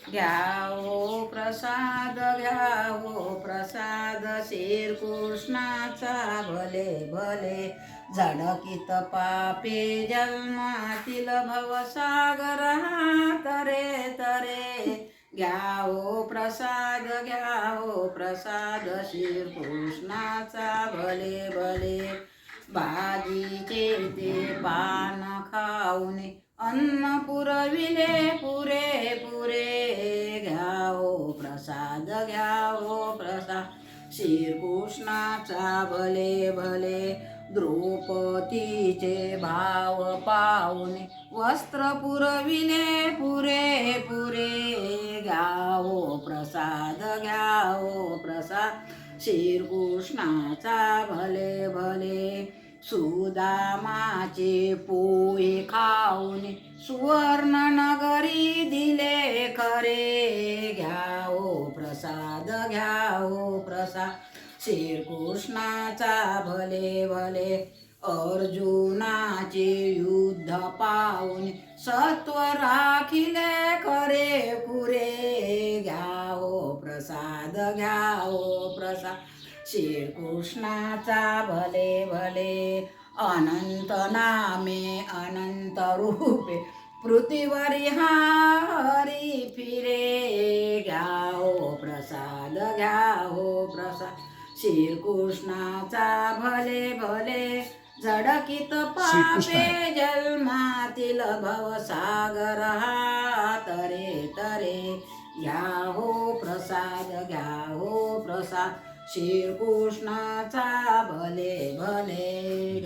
घ्यावो प्रसाद घ्यावो प्रसाद श्रीकृष्णाचा भले भले झडकीत पापे जन्मातील भवसागर हा तरे तरे घ्यावो प्रसाद श्रीकृष्णाचा भले भले भाजीचे ते पान खाऊन अन्न पुरविले पुरे पुरे घ्यावो प्रसाद श्रीकृष्णाचा भले भले द्रौपदीचे भाव पाहून वस्त्र पुरविले पुरे पुरे घ्यावो प्रसाद श्रीकृष्णाचा भले भले सुदामाचे पोहे खाऊन सुवर्ण नगरी दिले खरे घ्यावो प्रसाद श्रीकृष्णाचा भले भले अर्जुनाचे युद्ध पाहून सत्व राखिले खरे पुरे घ्यावो प्रसाद श्रीकृष्णाचा भले भले अनंत नामे अनंत रूपे पृथ्वीवरी हरी फिरे घ्यावो प्रसाद श्रीकृष्णाचा भले भले झडकीत पापे जन्मातील भवसागर हा तरे तरे घ्यावो प्रसाद श्रीकृष्णाचा भले भले